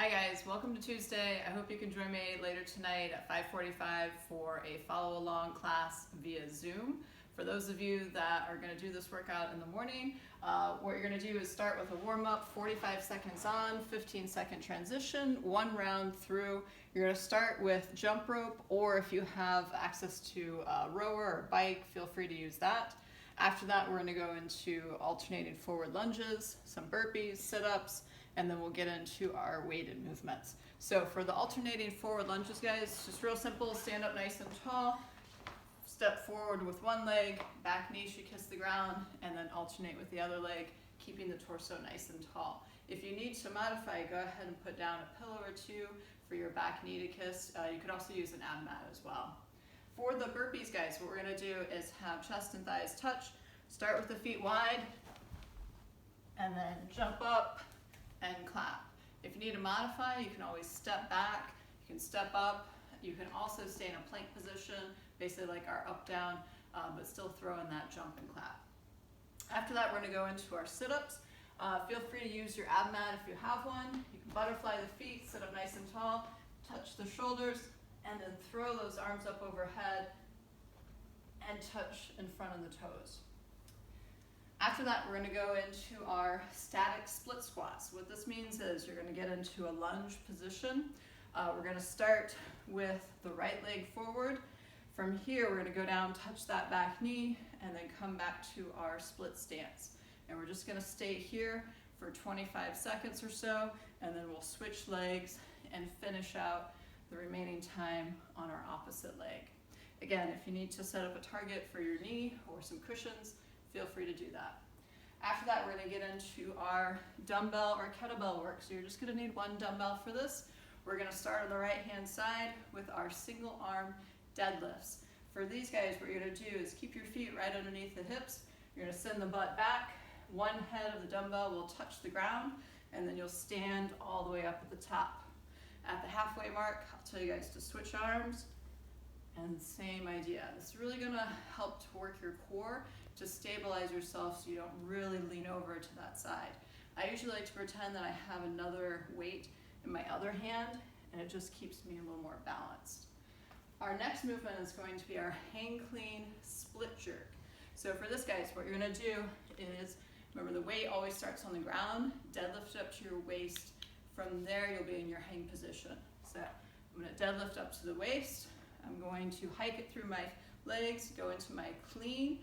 Hi guys, welcome to Tuesday. I hope you can join me later tonight at 5:45 for a follow-along class via Zoom. For those of you that are going to do this workout in the morning, what you're going to do is start with a warm-up, 45 seconds on, 15-second transition, one round through. You're going to start with jump rope, or if you have access to a rower or bike, feel free to use that. After that, we're going to go into alternating forward lunges, some burpees, sit-ups, and then we'll get into our weighted movements. So for the alternating forward lunges, guys, just real simple, stand up nice and tall, step forward with one leg, back knee should kiss the ground, and then alternate with the other leg, keeping the torso nice and tall. If you need to modify, go ahead and put down a pillow or two for your back knee to kiss. You could also use an ab mat as well. For the burpees, guys, what we're gonna do is have chest and thighs touch, start with the feet wide, and then jump up and clap. If you need to modify, you can always step back, you can step up, you can also stay in a plank position, basically like our up down, but still throw in that jump and clap. After that, we're gonna go into our sit-ups. Feel free to use your ab mat if you have one. You can butterfly the feet, sit up nice and tall, touch the shoulders, and then throw those arms up overhead and touch in front of the toes. After that, we're going to go into our static split squats. What this means is you're going to get into a lunge position. We're going to start with the right leg forward. From here, we're going to go down, touch that back knee, and then come back to our split stance. And we're just going to stay here for 25 seconds or so, and then we'll switch legs and finish out the remaining time on our opposite leg. Again, if you need to set up a target for your knee or some cushions, feel free to do that. After that, we're going to get into our dumbbell or kettlebell work. So you're just going to need one dumbbell for this. We're going to start on the right hand side with our single arm deadlifts. For these guys, what you're going to do is keep your feet right underneath the hips. You're going to send the butt back. One head of the dumbbell will touch the ground, and then you'll stand all the way up at the top. At the halfway mark, I'll tell you guys to switch arms, and same idea. This is really going to help to work your core, to stabilize yourself so you don't really lean over to that side. I usually like to pretend that I have another weight in my other hand, and it just keeps me a little more balanced. Our next movement is going to be our hang clean split jerk. So for this, guys, what you're going to do is, remember the weight always starts on the ground, deadlift up to your waist. From there, you'll be in your hang position. So I'm going to deadlift up to the waist. I'm going to hike it through my legs, go into my clean.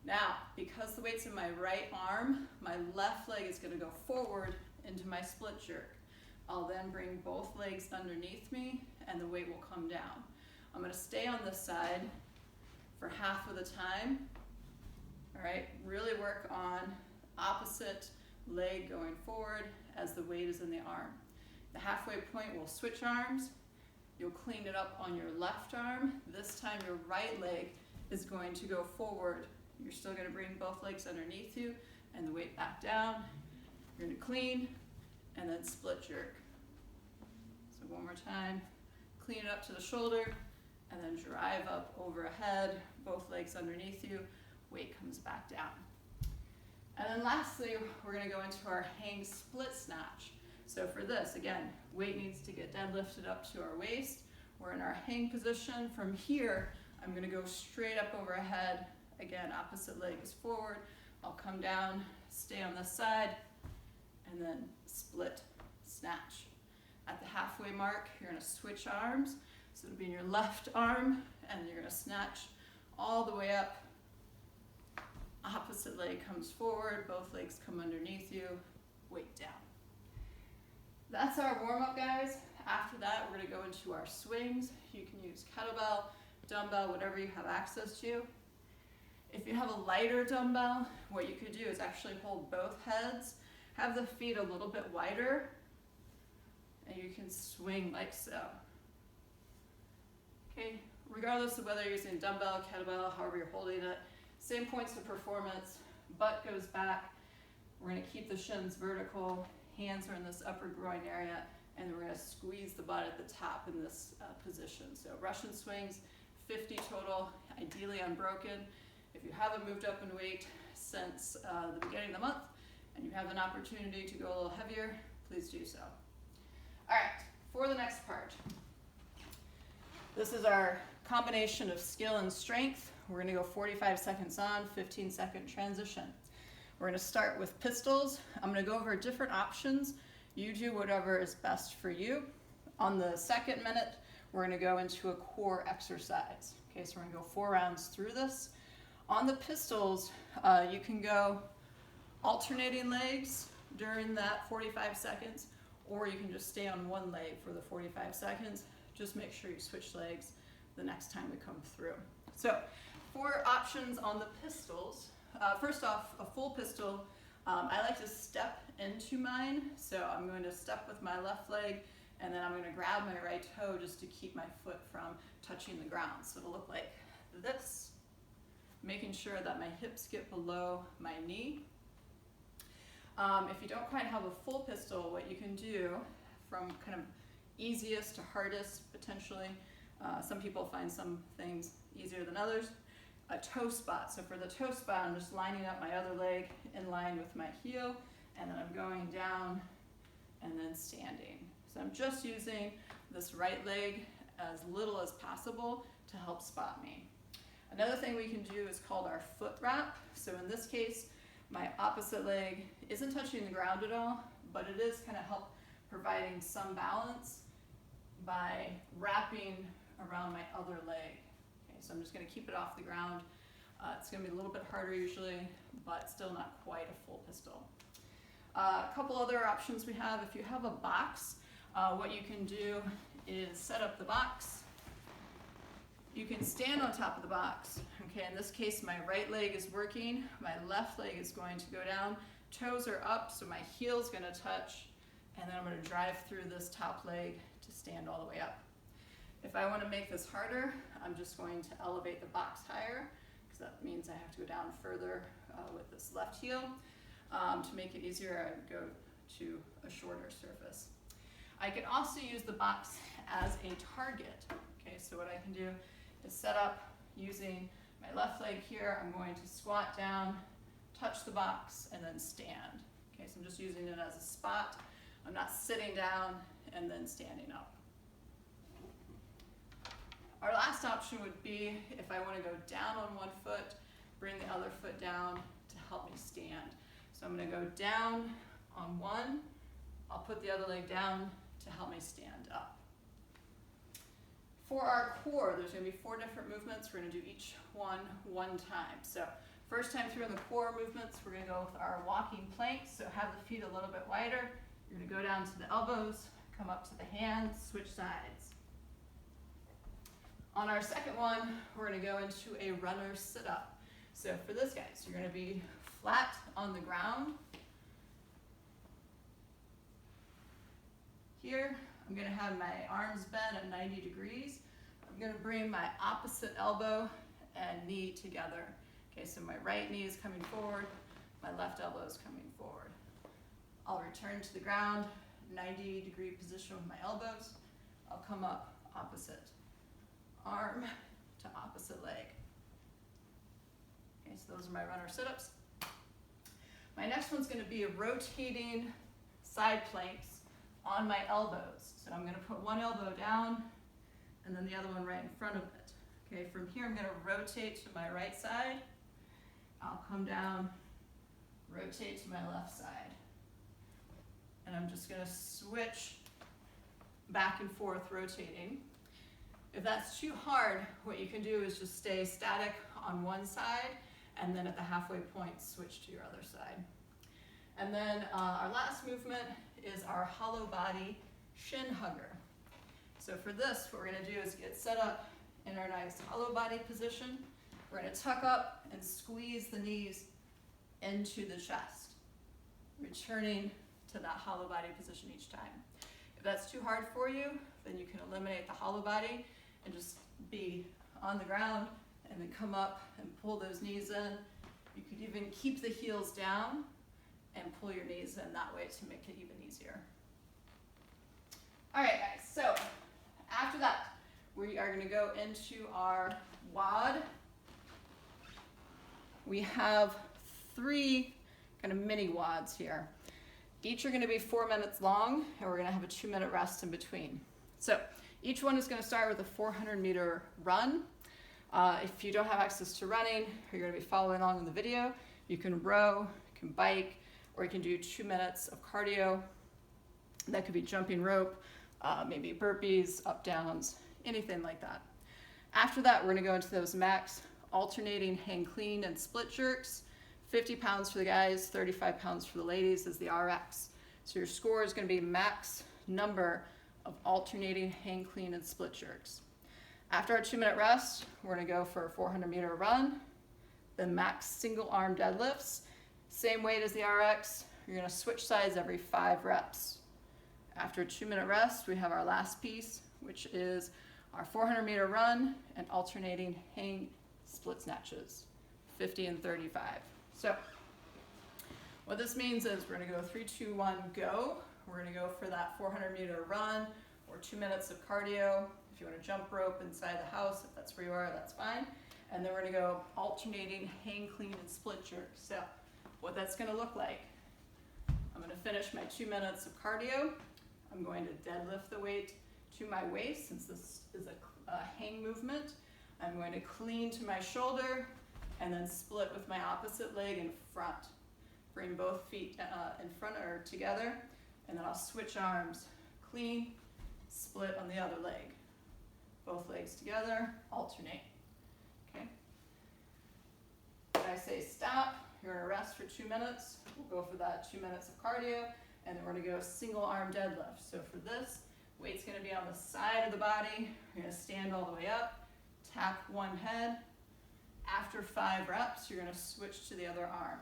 Now, because the weight's in my right arm, my left leg is going to go forward into my split jerk. I'll then bring both legs underneath me, and the weight will come down. I'm going to stay on this side for half of the time. All right, really work on opposite leg going forward as the weight is in the arm. The halfway point, we'll switch arms. You'll clean it up on your left arm. This time your right leg is going to go forward. You're still going to bring both legs underneath you and the weight back down. You're going to clean and then split jerk. So one more time, clean it up to the shoulder and then drive up overhead, both legs underneath you, weight comes back down. And then lastly, we're going to go into our hang split snatch. So for this, again, weight needs to get deadlifted up to our waist. We're in our hang position. From here, I'm going to go straight up overhead. Again, opposite leg is forward. I'll come down, stay on this side, and then split snatch. At the halfway mark, you're going to switch arms. So it'll be in your left arm, and you're going to snatch all the way up. Opposite leg comes forward, both legs come underneath you, weight down. That's our warm-up, guys. After that, we're going to go into our swings. You can use kettlebell, dumbbell, whatever you have access to. If you have a lighter dumbbell, what you could do is actually hold both heads, have the feet a little bit wider, and you can swing like so. Okay, regardless of whether you're using dumbbell, kettlebell, however you're holding it, same points of performance, butt goes back. We're going to keep the shins vertical, hands are in this upper groin area, and we're going to squeeze the butt at the top in this position. So Russian swings, 50 total, ideally unbroken. If you haven't moved up in weight since the beginning of the month and you have an opportunity to go a little heavier, please do so. All right, for the next part, this is our combination of skill and strength. We're going to go 45 seconds on, 15-second transition. We're going to start with pistols. I'm going to go over different options. You do whatever is best for you. On the second minute, we're going to go into a core exercise. Okay, so we're going to go 4 rounds through this. On the pistols, you can go alternating legs during that 45 seconds, or you can just stay on one leg for the 45 seconds. Just make sure you switch legs the next time we come through. So 4 options on the pistols. First off, a full pistol. I like to step into mine. So I'm going to step with my left leg, and then I'm going to grab my right toe just to keep my foot from touching the ground. So it'll look like this, making sure that my hips get below my knee. If you don't quite have a full pistol, what you can do from kind of easiest to hardest potentially, some people find some things easier than others, a toe spot. So for the toe spot, I'm just lining up my other leg in line with my heel, and then I'm going down and then standing. So I'm just using this right leg as little as possible to help spot me. Another thing we can do is called our foot wrap. So in this case, my opposite leg isn't touching the ground at all, but it is kind of help providing some balance by wrapping around my other leg. Okay, so I'm just going to keep it off the ground. It's going to be a little bit harder usually, but still not quite a full pistol. A couple other options we have. If you have a box, what you can do is set up the box. You can stand on top of the box. Okay, in this case, my right leg is working. My left leg is going to go down. Toes are up, so my heel's going to touch, and then I'm going to drive through this top leg to stand all the way up. If I want to make this harder, I'm just going to elevate the box higher, because that means I have to go down further with this left heel. To make it easier, I would go to a shorter surface. I can also use the box as a target. Okay, so what I can do is set up using my left leg here. I'm going to squat down, touch the box, and then stand. Okay, so I'm just using it as a spot. I'm not sitting down and then standing up. Our last option would be if I want to go down on one foot, bring the other foot down to help me stand. So I'm going to go down on one. I'll put the other leg down to help me stand up. For our core, there's going to be 4 different movements. We're going to do each one time. So first time through in the core movements, we're going to go with our walking plank. So have the feet a little bit wider. You're going to go down to the elbows, come up to the hands, switch sides. On our second one, we're going to go into a runner sit-up. So for this, guys, you're going to be flat on the ground. Here, I'm going to have my arms bent at 90 degrees. I'm going to bring my opposite elbow and knee together. Okay, so my right knee is coming forward, my left elbow is coming forward. I'll return to the ground, 90-degree position with my elbows. I'll come up opposite arm to opposite leg. Okay, so those are my runner sit-ups. My next one's going to be a rotating side planks on my elbows. So I'm going to put one elbow down and then the other one right in front of it. Okay, from here I'm going to rotate to my right side. I'll come down, rotate to my left side. And I'm just going to switch back and forth rotating. If that's too hard, what you can do is just stay static on one side and then at the halfway point switch to your other side. And then our last movement is our hollow body shin hugger. So for this, what we're going to do is get set up in our nice hollow body position. We're going to tuck up and squeeze the knees into the chest, returning to that hollow body position each time. If that's too hard for you, then you can eliminate the hollow body and just be on the ground and then come up and pull those knees in. You could even keep the heels down and pull your knees in that way to make it even easier. All right, guys, so after that, we are going to go into our WOD. We have 3 kind of mini WODs here. Each are going to be 4 minutes long, and we're going to have a 2-minute rest in between. So each one is going to start with a 400-meter run. If you don't have access to running, or you're going to be following along in the video, you can row, you can bike, or you can do 2 minutes of cardio. That could be jumping rope, maybe burpees, up downs, anything like that. After that, we're going to go into those max alternating hang clean and split jerks. 50 pounds for the guys, 35 pounds for the ladies is the RX. So your score is going to be max number of alternating hang clean and split jerks. After our 2-minute rest, we're going to go for a 400-meter run, then max single arm deadlifts. Same weight as the RX. You're going to switch sides every 5 reps. After a 2-minute rest, we have our last piece, which is our 400-meter run and alternating hang split snatches, 50 and 35. So what this means is we're going to go 3, 2, 1, go. We're going to go for that 400-meter run or 2 minutes of cardio. If you want to jump rope inside the house, if that's where you are, that's fine. And then we're going to go alternating hang clean and split jerks. So what that's going to look like, I'm going to finish my 2 minutes of cardio. I'm going to deadlift the weight to my waist, since this is a hang movement. I'm going to clean to my shoulder and then split with my opposite leg in front. Bring both feet in front or together, and then I'll switch arms. Clean, split on the other leg. Both legs together, alternate. Okay. When I say stop, you're going to rest for 2 minutes. We'll go for that 2 minutes of cardio, and then we're going to go single arm deadlift. So for this, weight's going to be on the side of the body. You're going to stand all the way up, tap one head. After 5 reps, you're going to switch to the other arm.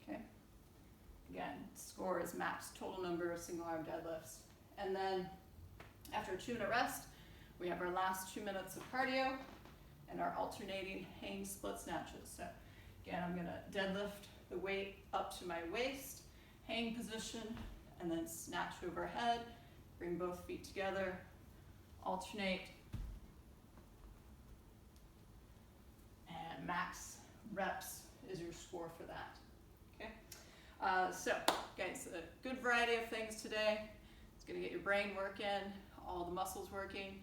Okay. Again, score is max total number of single arm deadlifts. And then after a 2-minute rest, we have our last 2 minutes of cardio and our alternating hang split snatches. So again, I'm going to deadlift the weight up to my waist, hang position, and then snatch overhead. Bring both feet together, alternate, and max reps is your score for that. Okay. So guys, a good variety of things today. It's going to get your brain working, all the muscles working.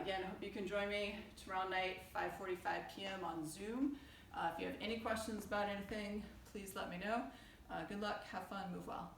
Again, I hope you can join me tomorrow night, 5:45 p.m. on Zoom. If you have any questions about anything, please let me know. Good luck, have fun, move well.